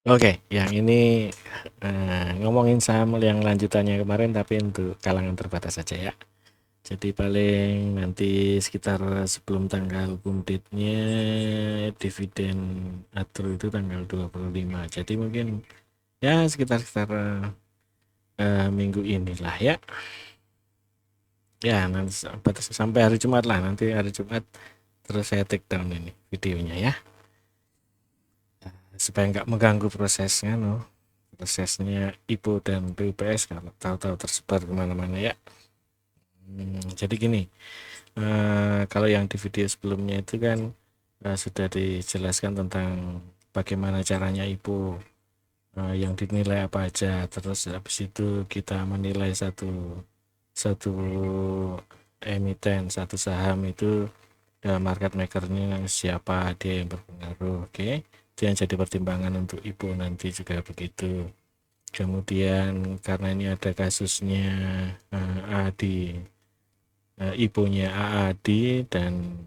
Oke, yang ini ngomongin saham yang lanjutannya kemarin, tapi untuk kalangan terbatas saja ya. Jadi paling nanti sekitar sebelum tanggal date-nya dividen atau itu tanggal 25. Jadi mungkin ya sekitar minggu inilah ya. Ya, nanti sampai hari Jumat lah. Nanti hari Jumat terus saya take down ini videonya ya. Supaya nggak mengganggu prosesnya, no. Prosesnya IPO dan PUPS kalau tahu-tahu tersebar kemana-mana ya. Jadi gini, kalau yang di video sebelumnya itu kan sudah dijelaskan tentang bagaimana caranya IPO, yang dinilai apa aja, terus habis itu kita menilai satu satu emiten, satu saham itu market makernya siapa, dia yang berpengaruh, oke. Itu yang jadi pertimbangan untuk IPO nanti juga begitu. Kemudian karena ini ada kasusnya AADI, IPO-nya AADI dan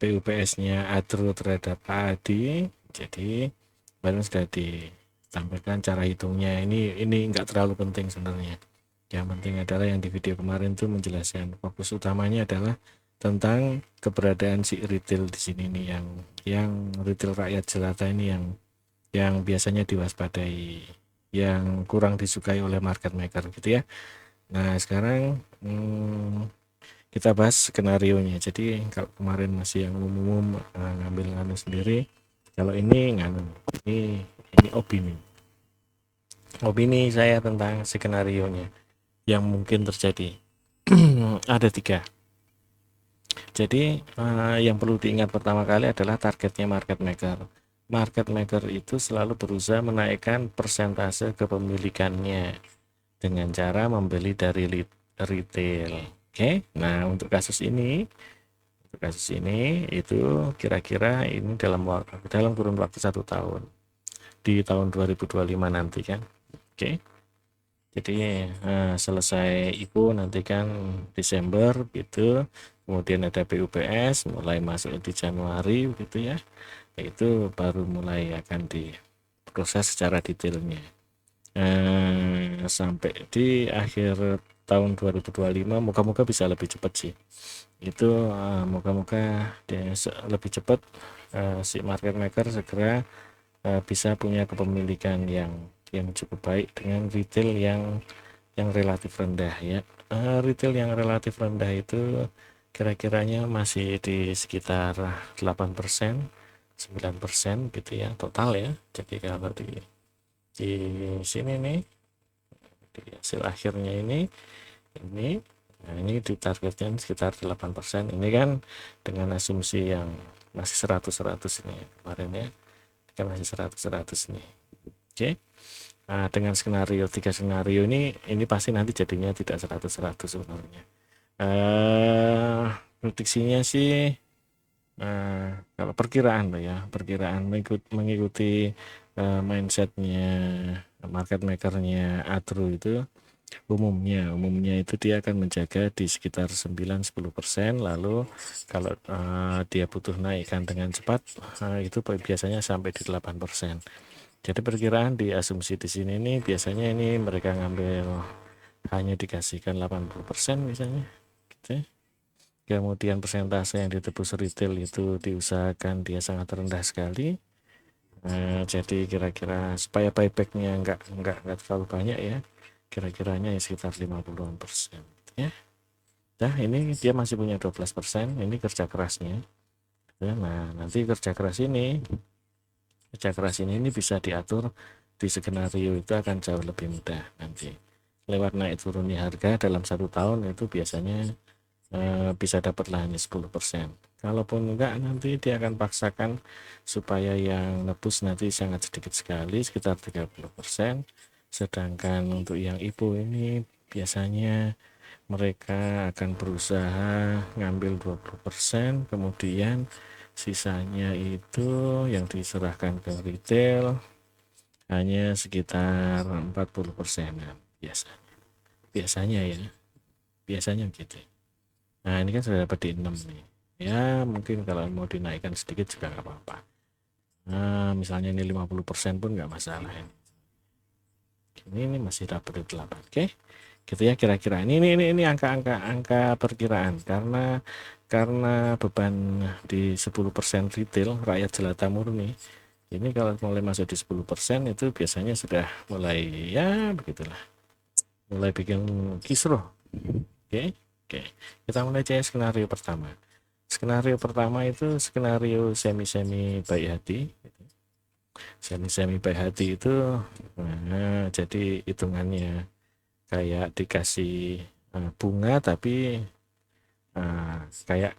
PUPS-nya ADRO terhadap AADI, jadi baru sudah ditampilkan cara hitungnya. Ini nggak terlalu penting sebenarnya. Yang penting adalah yang di video kemarin tuh menjelaskan fokus utamanya adalah tentang keberadaan si retail di sini nih, yang retail rakyat jelata ini yang biasanya diwaspadai, yang kurang disukai oleh market maker gitu ya. Nah, sekarang kita bahas skenario-nya. Jadi kalau kemarin masih yang umum-umum ngambil nganu sendiri, kalau ini nganu, ini opini. Opini saya tentang skenario-nya yang mungkin terjadi. Ada tiga. Jadi yang perlu diingat pertama kali adalah targetnya market maker. Market maker itu selalu berusaha menaikkan persentase kepemilikannya dengan cara membeli dari retail. Oke, nah untuk kasus ini itu kira-kira ini dalam kurun waktu 1 tahun, di tahun 2025 nanti kan. Oke, jadi selesai itu nanti kan Desember gitu, kemudian ada PUPS mulai masuk di Januari gitu ya, itu baru mulai akan diproses secara detailnya sampai di akhir tahun 2025. Moga-moga bisa lebih cepat sih itu, moga-moga lebih cepat, si market maker segera bisa punya kepemilikan yang cukup baik dengan retail yang relatif rendah ya. Retail yang relatif rendah itu kira-kiranya masih di sekitar 8%, 9% gitu ya total ya. Jadi kalau di sini nih, di hasil akhirnya ini nah ini ditargetkan sekitar 8%. Ini kan dengan asumsi yang masih 100-100 ini kemarin ya, kan masih 100-100 nih. Oke. Nah, dengan tiga skenario ini pasti nanti jadinya tidak 100-100 sebenarnya. Prediksinya sih, kalau perkiraan loh ya, perkiraan mengikuti mindsetnya market makernya Atru itu, umumnya itu dia akan menjaga di sekitar 9-10%, lalu kalau dia butuh naikkan dengan cepat, itu biasanya sampai di 8%. Jadi perkiraan di asumsi di sini nih biasanya ini mereka ngambil hanya dikasihkan 80% misalnya gitu ya. Kemudian persentase yang ditebus retail itu diusahakan dia sangat rendah sekali. Jadi kira-kira supaya buybacknya nggak terlalu banyak ya, kira-kiranya ya sekitar 50% ya. Nah ini dia masih punya 12%, ini kerja kerasnya ya. Nah nanti kerja keras ini bisa diatur di skenario itu akan jauh lebih mudah nanti. Lewat naik turunnya harga dalam 1 tahun itu biasanya bisa dapat hanya 10%. Kalaupun enggak, nanti dia akan paksakan supaya yang nebus nanti sangat sedikit sekali, sekitar 30%. Sedangkan untuk yang IPO ini biasanya mereka akan berusaha ngambil 20%, kemudian sisanya itu yang diserahkan ke retail hanya sekitar 40%-an biasanya. Biasanya ya, biasanya gitu. Nah, ini kan sudah dapat di 6 nih. Ya, mungkin kalau mau dinaikkan sedikit juga nggak apa-apa. misalnya ini 50% pun nggak masalah ini masih dapat 8. Oke, gitu ya kira-kira. Ini angka perkiraan karena beban di 10% retail rakyat jelata murni. Ini kalau mulai masuk di 10% itu biasanya sudah mulai ya begitulah. Mulai bikin kisruh. Oke. Kita mulai aja skenario pertama. Skenario pertama itu skenario semi baik hati. Semi baik hati itu jadi hitungannya kayak dikasih bunga tapi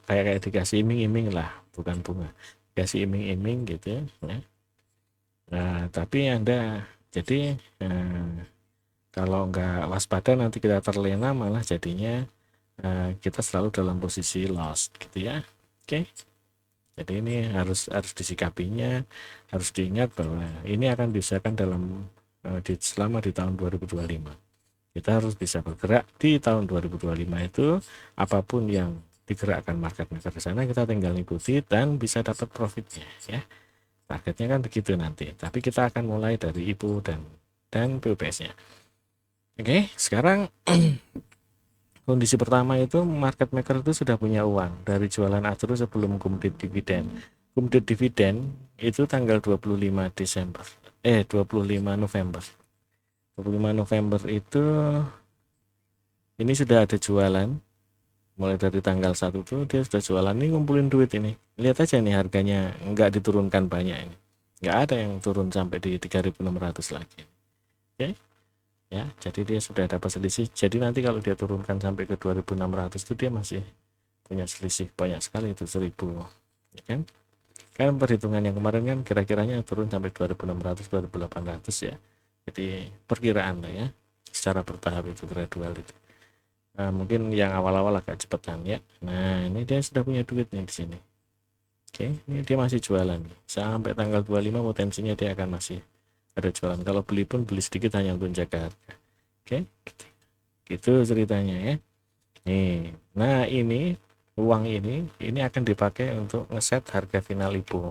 kayak dikasih iming-iming lah, bukan bunga, dikasih iming-iming gitu ya. Nah, tapi Anda jadi kalau nggak waspada nanti kita terlena malah jadinya kita selalu dalam posisi loss gitu ya. Oke. Jadi ini harus disikapinya, harus diingat bahwa ini akan diusahakan selama di tahun 2025. Kita harus bisa bergerak di tahun 2025 itu apapun yang digerakkan market maker ke sana kita tinggal ikuti dan bisa dapat profitnya ya. Targetnya kan begitu nanti. Tapi kita akan mulai dari IPO dan PUPS-nya. Oke, sekarang kondisi pertama itu market maker itu sudah punya uang dari jualan atru sebelum kumdit dividen. Kumdit dividen itu tanggal 25 Desember. 25 November. 25 November itu ini sudah ada jualan. Mulai dari tanggal 1 tuh dia sudah jualan ini ngumpulin duit ini. Lihat aja nih harganya enggak diturunkan banyak ini. Enggak ada yang turun sampai di 3.600 lagi. Oke. Ya, jadi dia sudah dapat selisih. Jadi nanti kalau dia turunkan sampai ke 2.600 itu dia masih punya selisih banyak sekali itu 1.000, ya kan? Kan perhitungan yang kemarin kan kira-kiranya turun sampai 2.600 2.800 ya. Jadi perkiraan lah ya, secara bertahap itu gradual itu. Nah, mungkin yang awal-awal agak cepetan ya. Nah, ini dia sudah punya duit nih di sini. Oke, ini dia masih jualan sampai tanggal 25 potensinya dia akan masih ada jualan. Kalau beli pun beli sedikit hanya untuk jaga harga. Oke, gitu ceritanya ya. Nih, nah ini uang ini akan dipakai untuk ngeset harga final IPO.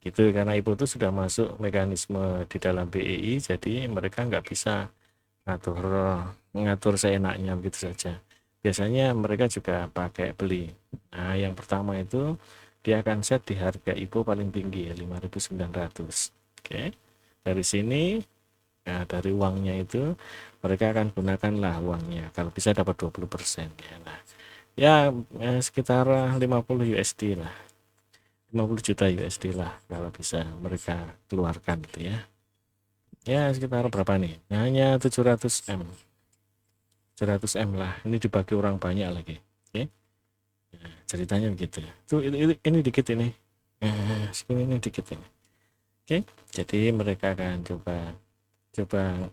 Gitu, karena IPO itu sudah masuk mekanisme di dalam BEI, jadi mereka nggak bisa ngatur seenaknya begitu saja. Biasanya mereka juga pakai beli. Nah, yang pertama itu dia akan set di harga IPO paling tinggi 5.900. Oke. Dari sini ya, dari uangnya itu mereka akan gunakanlah uangnya kalau bisa dapat 20% ya. Nah, ya sekitar 50 USD lah. 50 juta USD lah kalau bisa mereka keluarkan gitu ya. Ya sekitar berapa nih? Hanya 700 M. 700 M lah. Ini dibagi orang banyak lagi. Oke. Nah, ceritanya begitu. Tuh ini dikit ini. Ini dikit ini. Oke, jadi mereka akan coba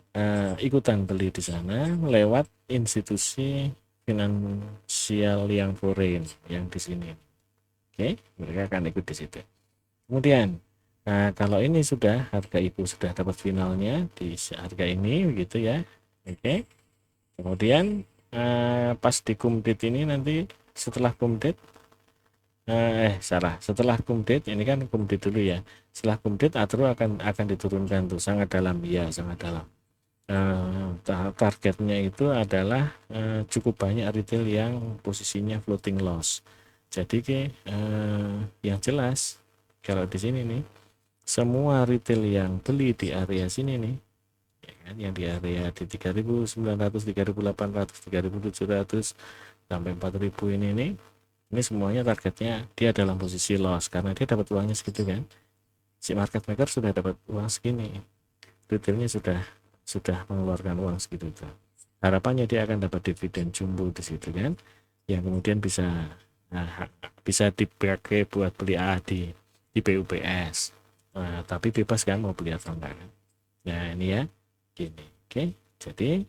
ikutan beli di sana lewat institusi finansial yang foreign yang di sini. Oke, mereka akan ikut di situ. Kemudian, kalau ini sudah harga IPO sudah dapat finalnya di harga ini begitu ya. Oke. Kemudian pas di kumdit ini nanti setelah kumdit setelah kumdit ini kan kumdit dulu ya. Setelah kumdit atru akan diturunkan tuh sangat dalam ya, sangat dalam. Targetnya itu adalah cukup banyak retail yang posisinya floating loss. Jadi yang jelas kalau di sini nih semua retail yang beli di area sini nih ya kan, yang di area di 3.900 3.800 3.700 sampai 4.000 ini nih, ini semuanya targetnya dia dalam posisi loss karena dia dapat uangnya segitu kan. Si market maker sudah dapat uang segini, retailnya sudah mengeluarkan uang segitu tuh. Harapannya dia akan dapat dividen jumbo di situ kan, yang kemudian bisa dipakai buat beli di PUPS. Tapi bebas kan mau beli atau enggak kan. Nah ini ya gini. Oke, jadi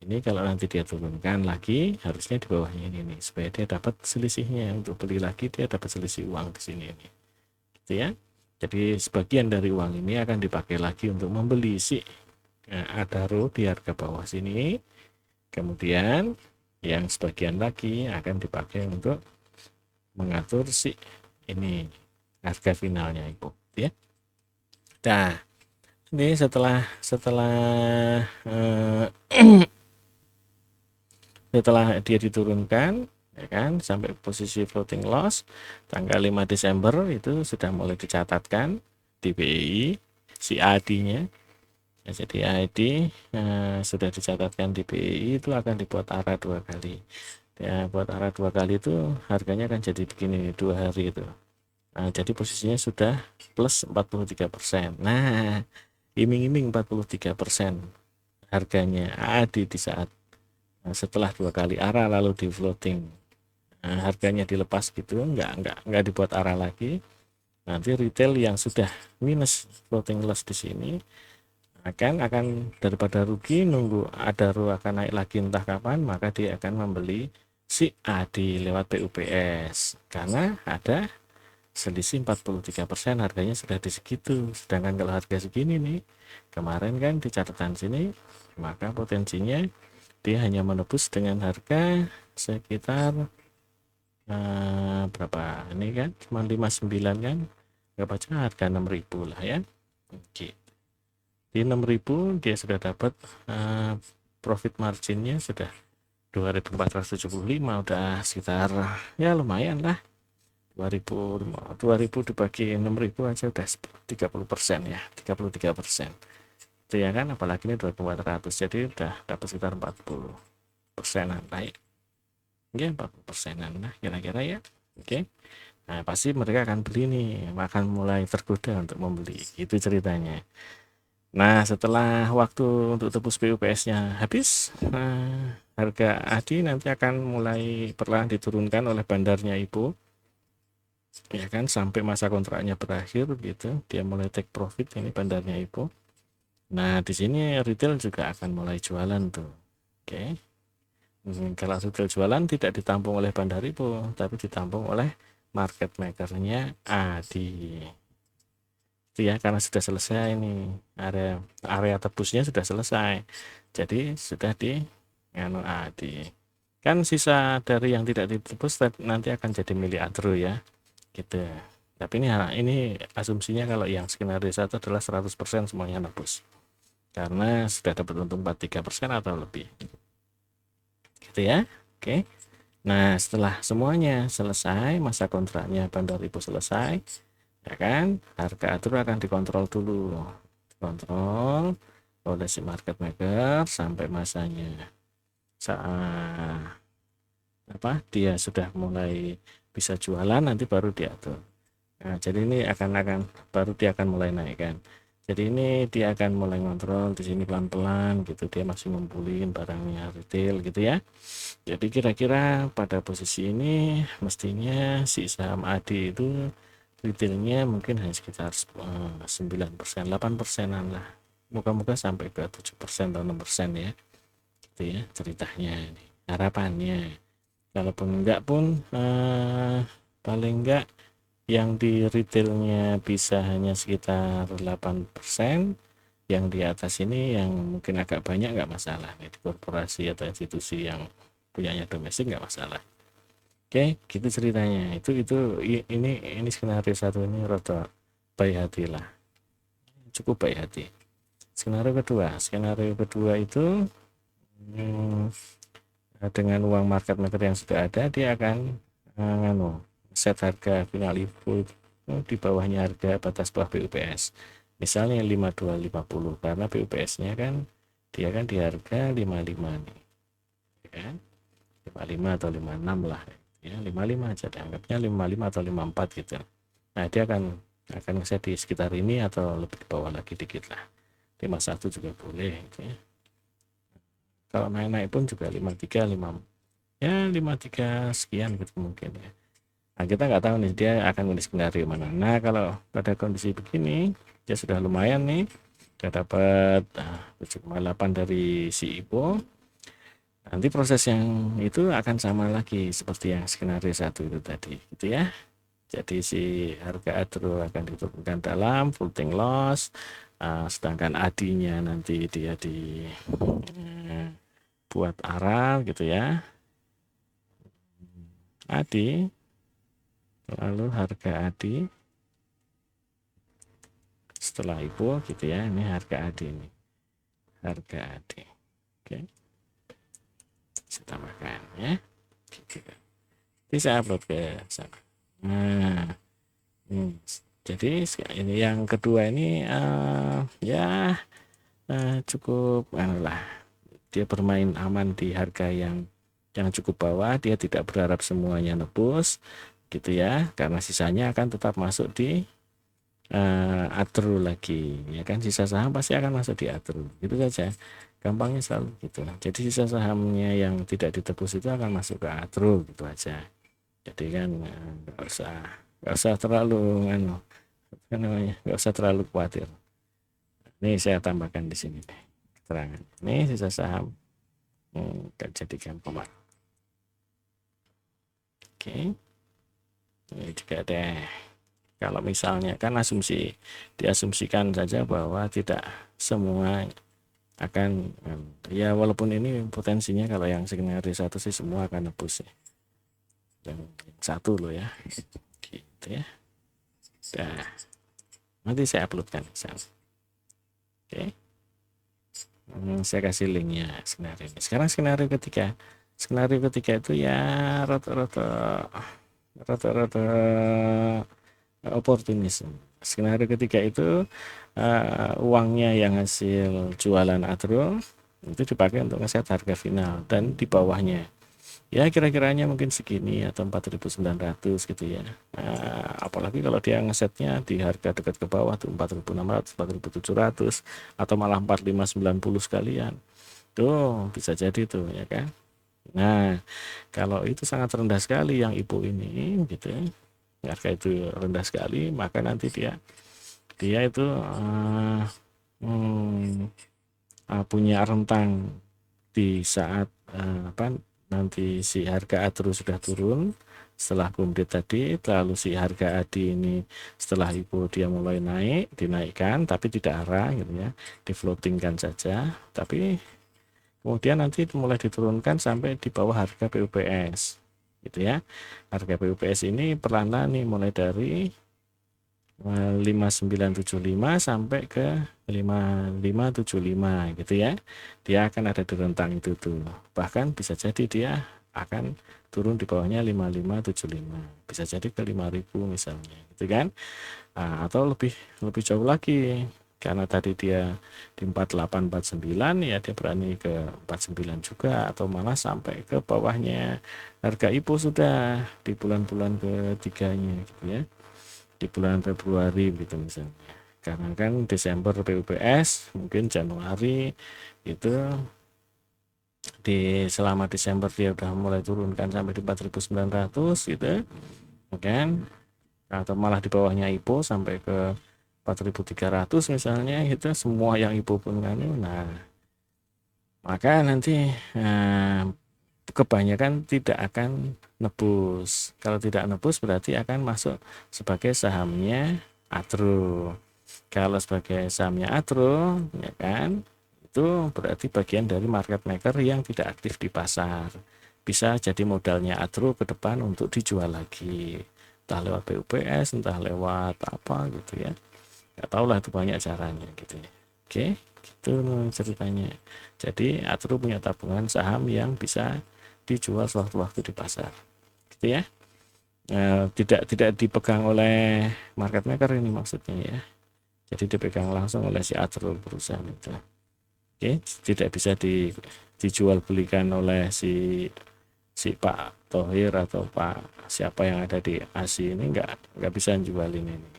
ini kalau nanti dia turunkan lagi harusnya di bawahnya ini nih supaya dia dapat selisihnya. Untuk beli lagi dia dapat selisih uang di sini ini gitu ya. Jadi sebagian dari uang ini akan dipakai lagi untuk membeli si adaro di harga bawah sini. Kemudian yang sebagian lagi akan dipakai untuk mengatur si ini harga finalnya itu ya. Nah, ini setelah eh, setelah dia diturunkan, ya kan, sampai posisi floating loss tanggal 5 Desember itu sudah mulai dicatatkan di BEI si AD-nya. Ya, jadi AD sudah dicatatkan di BEI, itu akan dibuat arah 2 kali. Ya, buat arah 2 kali itu harganya akan jadi begini 2 hari itu. Nah, jadi posisinya sudah plus 43%. Nah, iming-iming 43% harganya AD di saat setelah 2 kali arah lalu di floating. Nah, harganya dilepas gitu, nggak dibuat arah lagi. Nanti retail yang sudah minus floating loss di sini akan daripada rugi nunggu ada ru akan naik lagi entah kapan, maka dia akan membeli si AD lewat PUPS karena ada selisih 43%, harganya sudah di segitu. Sedangkan kalau harga segini nih kemarin kan di catatan sini, maka potensinya dia hanya menebus dengan harga sekitar berapa ini kan cuma 59 kan, nggak baca harga 6.000 lah ya. Oke, di 6.000 dia sudah dapat profit marginnya sudah 2.475, udah sekitar ya lumayan lah. 2000 dibagi 6.000 aja udah 30% ya, 33% itu ya kan, apalagi ini 2.400, jadi udah dapat sekitar 40%-an naik ya, 40%-an lah kira-kira ya. Oke, nah pasti mereka akan beli nih, akan mulai tergoda untuk membeli, itu ceritanya. Nah, setelah waktu untuk tebus PUPS-nya habis, harga ADI nanti akan mulai perlahan diturunkan oleh bandarnya Ibu, ya kan, sampai masa kontraknya berakhir gitu. Dia mulai take profit ini bandarnya Ibu. Nah, di sini retail juga akan mulai jualan tuh. Oke. Kalau retail jualan tidak ditampung oleh bandar Ibu, tapi ditampung oleh market makernya ADI. Itu ya, karena sudah selesai ini area tebusnya sudah selesai, jadi sudah di kan sisa dari yang tidak ditebus nanti akan jadi milik Adro ya gitu. Tapi ini asumsinya kalau yang skenario 1 adalah 100% semuanya nebus karena sudah dapat untung 43% atau lebih gitu ya. Oke, nah setelah semuanya selesai, masa kontraknya bandar Ibu selesai, ya kan, harga atur akan dikontrol dulu, dikontrol oleh si market maker sampai masanya saat dia sudah mulai bisa jualan, nanti baru diatur. Nah, jadi ini akan baru dia akan mulai naikkan. Jadi ini dia akan mulai ngontrol di sini pelan-pelan gitu, dia masih ngumpulin barangnya retail gitu ya. Jadi kira-kira pada posisi ini mestinya si saham AD itu retailnya mungkin hanya sekitar 9%, 8%-an lah. Moga-moga sampai ke 7% atau 6% ya. Gitu ya ceritanya ini. Harapannya. Kalaupun enggak pun paling enggak yang di retailnya bisa hanya sekitar 8%, yang di atas ini yang mungkin agak banyak nggak masalah nih, di korporasi atau institusi yang punyanya domestik nggak masalah. Oke, gitu ceritanya. Ini skenario 1 ini rada baik hati lah, cukup baik hati. Skenario kedua itu dengan uang market maker yang sudah ada, dia akan set harga final Ibu di bawahnya harga batas bawah PUPS, misalnya 5250, karena PUPS-nya kan dia kan di harga 55 nih ya, 55 atau 56 lah ya, 55 aja dianggapnya, 55 atau 54 gitu. Nah, dia akan ngeset di sekitar ini atau lebih di bawah lagi dikit lah, 51 juga boleh gitu ya. Kalau naik-naik pun juga 53, 53 sekian gitu mungkin ya. Nah, kita nggak tahu nih dia akan milih skenario mana. Nah, kalau pada kondisi begini dia sudah lumayan nih, sudah dapat 7,8 dari si Ipo. Nanti proses yang itu akan sama lagi seperti yang skenario 1 itu tadi gitu ya. Jadi si harga Adro akan diturunkan dalam floating loss, sedangkan AD-nya nanti dia buat arah gitu ya. AD, lalu harga AD setelah IPO gitu ya. Ini harga AD ini, harga AD. Oke, saya tambahkan ya gitu. Jadi saya upload ke sana. Nah, jadi ini yang kedua ini ya cukup lah, dia bermain aman di harga yang cukup bawah. Dia tidak berharap semuanya nebus gitu ya, karena sisanya akan tetap masuk di atru lagi ya kan. Sisa saham pasti akan masuk di atru, gitu saja gampangnya, selalu gitu. Jadi sisa sahamnya yang tidak ditebus itu akan masuk ke atru, gitu aja. Jadi kan nggak usah terlalu nggak usah terlalu khawatir. Ini saya tambahkan di sini deh keterangan. Ini sisa saham jadikan pemar. Oke, ini juga deh. Kalau misalnya kan diasumsikan saja bahwa tidak semua akan ya, walaupun ini potensinya kalau yang skenario satu sih semua akan nebus ya. Yang satu loh ya, gitu ya. Nah, nanti saya uploadkan misalnya. Oke. Saya kasih linknya skenario ini. Sekarang skenario ketiga. Skenario ketiga itu ya rata-rata oportunis. Skenario ketiga itu uangnya yang hasil jualan atro itu dipakai untuk ngeset harga final, dan di bawahnya ya kira-kiranya mungkin segini atau 4.900 gitu ya. Apalagi kalau dia ngesetnya di harga dekat ke bawah tuh 4.600, 4.700 atau malah 4.590 sekalian. Tuh bisa jadi tuh ya kan. Nah, kalau itu sangat rendah sekali yang ibu ini gitu ya, harga itu rendah sekali, maka nanti dia itu punya rentang di saat nanti si harga atru sudah turun setelah bumdet tadi, lalu si harga AD ini setelah IPO dia mulai naik, dinaikkan tapi tidak arah gitu ya, di floatingkan saja, tapi kemudian nanti mulai diturunkan sampai di bawah harga PUPS gitu ya. Harga PUPS ini perlahan-lahan nih, mulai dari 5975 sampai ke 5575 gitu ya. Dia akan ada di rentang itu tuh. Bahkan bisa jadi dia akan turun di bawahnya 5575. Bisa jadi ke 5000 misalnya, gitu kan. Atau lebih jauh lagi. Karena tadi dia di 4849 ya, dia berani ke 49 juga, atau malah sampai ke bawahnya harga IPO sudah di bulan-bulan ketiganya gitu ya, di bulan Februari gitu misalnya. Karena kan Desember PUPS, mungkin Januari itu selama Desember dia udah mulai turunkan sampai di 4.900 gitu kan, atau malah di bawahnya IPO sampai ke 4.300 misalnya gitu, semua yang IPO pun kan. Nah, maka nanti kebanyakan tidak akan nebus. Kalau tidak nebus berarti akan masuk sebagai sahamnya atro. Kalau sebagai sahamnya atro ya kan, itu berarti bagian dari market maker yang tidak aktif di pasar. Bisa jadi modalnya atro ke depan untuk dijual lagi, entah lewat PUPS, entah lewat apa gitu ya, nggak tahu lah, itu banyak caranya gitu ya. Oke, gitu ceritanya. Jadi atro punya tabungan saham yang bisa dijual sewaktu-waktu di pasar gitu ya. Tidak dipegang oleh market maker ini maksudnya ya. Jadi dipegang langsung oleh si atro perusahaan itu. Oke, tidak bisa dijual belikan oleh si Pak Thohir atau Pak siapa yang ada di ASI ini, nggak bisa jualin ini.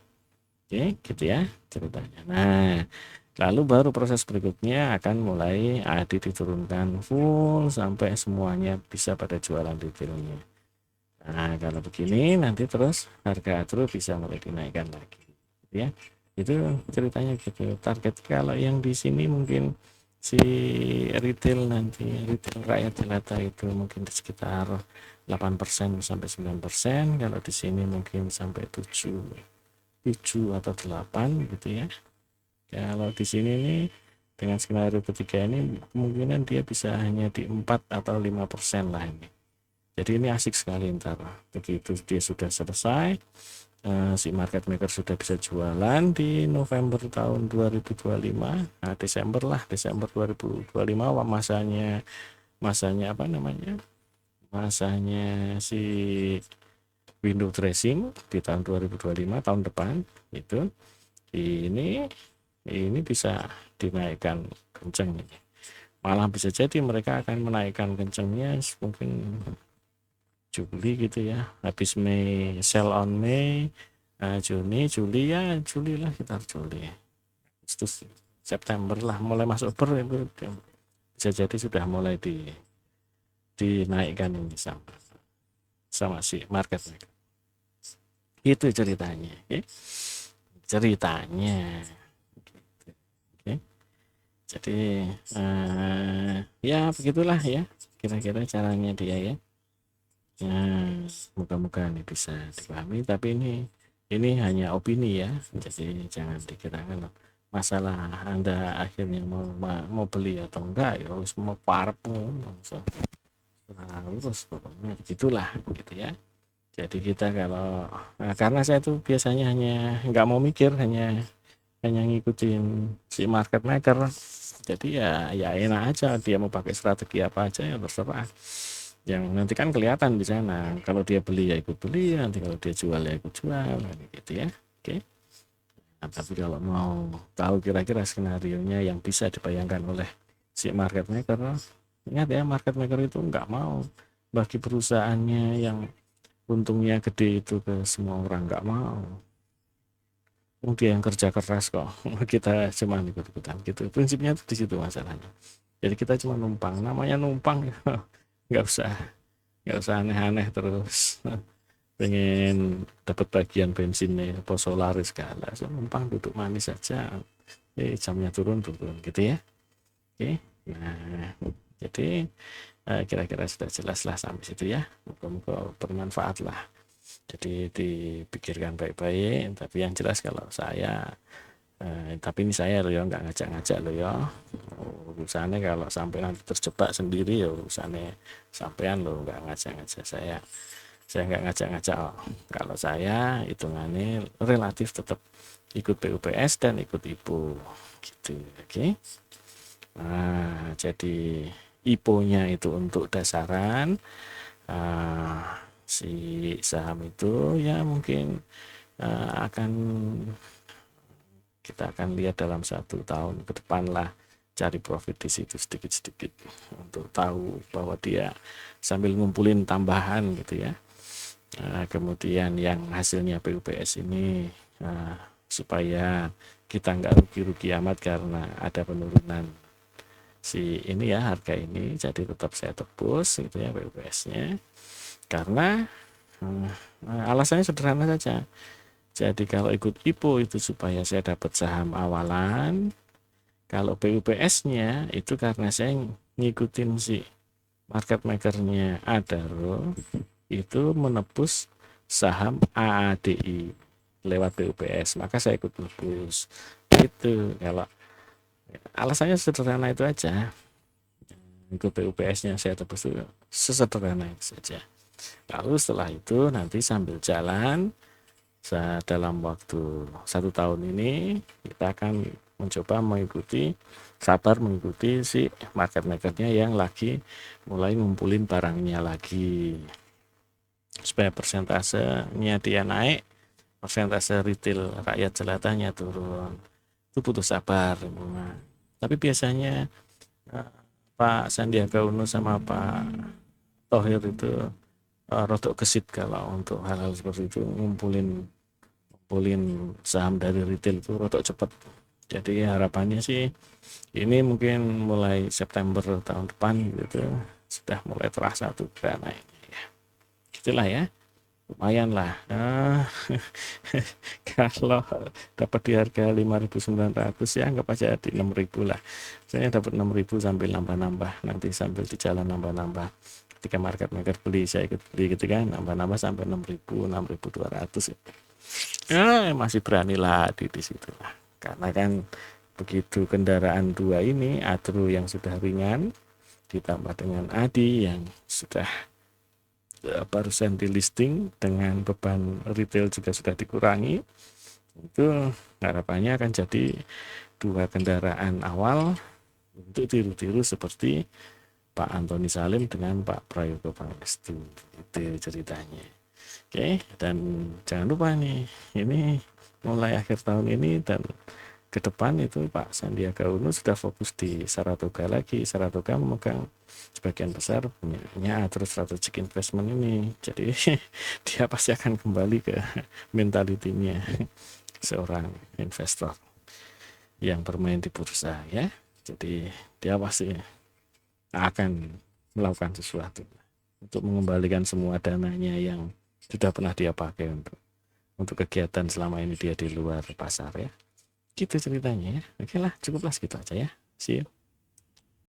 Oke, gitu ya ceritanya. Nah, lalu baru proses berikutnya akan mulai AD diturunkan full sampai semuanya bisa pada jualan retailnya. Nah, kalau begini nanti terus harga atro bisa mulai dinaikkan lagi ya. Itu ceritanya gitu. Target kalau yang di sini mungkin si retail rakyat jelata itu mungkin di sekitar 8% sampai 9%. Kalau di sini mungkin sampai 7 atau 8 gitu ya. Kalau di sini nih dengan skenario ketiga ini kemungkinan dia bisa hanya di 4 atau 5% lah ini. Jadi ini asik sekali ntar begitu dia sudah selesai, si market maker sudah bisa jualan di November tahun 2025. Nah, Desember 2025 masanya apa namanya? Masanya si window dressing di tahun 2025 tahun depan itu ini bisa dinaikkan kenceng ini. Malah bisa jadi mereka akan menaikkan kencengnya mungkin Juli gitu ya. Habis Mei, sell on Mei, Juni, Juli ya, Juli lah kita Juli. Agustus, September lah mulai masuk itu bisa jadi sudah mulai dinaikkan ini sama si market maker. Itu ceritanya, okay? Ceritanya. Okay. Jadi ya begitulah ya kira-kira caranya dia ya. Moga-moga ini bisa dipahami, tapi ini hanya opini ya, jadi jangan dikirakan masalah Anda akhirnya mau beli atau enggak ya harus mau parep terus pokoknya gitulah gitu ya. Jadi kita kalau karena saya tuh biasanya hanya nggak mau mikir, hanya ngikutin si market maker, jadi ya enak aja, dia mau pakai strategi apa aja ya terserah. Yang nanti kan kelihatan di sana, kalau dia beli ya ikut beli, nanti kalau dia jual ya ikut jual gitu ya. Oke. Nah, tapi kalau mau tahu kira-kira skenario nya yang bisa dibayangkan oleh si market maker, ingat ya, market maker itu nggak mau bagi perusahaannya yang untungnya gede itu ke semua orang, nggak mau. Dia yang kerja keras kok, kita cuma ikut-ikutan gitu. Prinsipnya itu di situ masalahnya. Jadi kita cuma numpang, namanya numpang nggak usah aneh-aneh terus pengen dapat bagian bensinnya apa Solaris segala, numpang duduk manis saja, jamnya turun gitu ya. Oke, nah jadi kira-kira sudah jelas lah sampai situ ya, moga-moga bermanfaat lah. Jadi dipikirkan baik-baik, tapi yang jelas kalau saya tapi ini saya loh ya, nggak ngajak-ngajak loh ya, urusannya kalau sampai nanti terjebak sendiri ya urusannya sampean loh, nggak ngajak-ngajak saya nggak ngajak-ngajak. Kalau saya hitungannya relatif tetap ikut PUPS dan ikut IPO gitu. Oke. Nah, jadi IPO-nya itu untuk dasaran, si saham itu ya mungkin kita akan lihat dalam 1 tahun ke depan lah, cari profit di situ sedikit-sedikit untuk tahu bahwa dia sambil ngumpulin tambahan gitu ya. Kemudian yang hasilnya PUPS ini supaya kita nggak rugi-rugi amat karena ada penurunan si ini ya harga ini, jadi tetap saya tebus gitu ya PUPS-nya, karena alasannya sederhana saja. Jadi kalau ikut IPO itu supaya saya dapat saham awalan, kalau PUPS-nya itu karena saya ngikutin si market maker-nya Adaro itu menebus saham AADI lewat PUPS, maka saya ikut nebus itu. Kalau alasannya sederhana itu aja, ikut PUPS-nya saya tebus itu sesederhana itu saja. Lalu setelah itu nanti sambil jalan dalam waktu 1 tahun ini kita akan mencoba sabar mengikuti si market makernya yang lagi mulai ngumpulin barangnya lagi, supaya persentasenya dia naik, persentase retail rakyat jelatanya turun. Itu butuh sabar. Tapi biasanya Pak Sandiaga Uno sama Pak Thohir itu rodok gesit kalau untuk hal-hal seperti itu, ngumpulin saham dari retail itu rodok cepat. Jadi harapannya sih ini mungkin mulai September tahun depan gitu sudah mulai terasa tuh naiknya ya. Gitulah ya, lumayan lah. Kalau dapat di harga 5.900 ya anggap aja di 6.000 lah. Saya dapat 6.000 sambil nambah-nambah, nanti sambil di jalan nambah-nambah. Ketika market maker beli saya ikut beli gitu kan, nambah-nambah sampai 6.000 6.200 gitu. Masih berani lah di situ lah, karena kan begitu kendaraan dua ini, Adro yang sudah ringan ditambah dengan Adi yang sudah barusan di listing dengan beban retail juga sudah dikurangi, itu harapannya akan jadi dua kendaraan awal untuk tiru-tiru seperti Pak Antoni Salim dengan Pak Prayogo Pangestu. Itu ceritanya. Oke, dan jangan lupa nih, ini mulai akhir tahun ini dan ke depan itu Pak Sandiaga Uno sudah fokus di Saratoga lagi. Saratoga memegang sebagian besar punya Atro Strategic Investment ini. Jadi dia pasti akan kembali ke mentalitinya seorang investor yang bermain di bursa ya. Jadi dia pasti akan melakukan sesuatu untuk mengembalikan semua dananya yang sudah pernah dia pakai untuk kegiatan selama ini dia di luar pasar ya. Gitu ceritanya ya. Oke lah, cukuplah segitu aja ya. See you.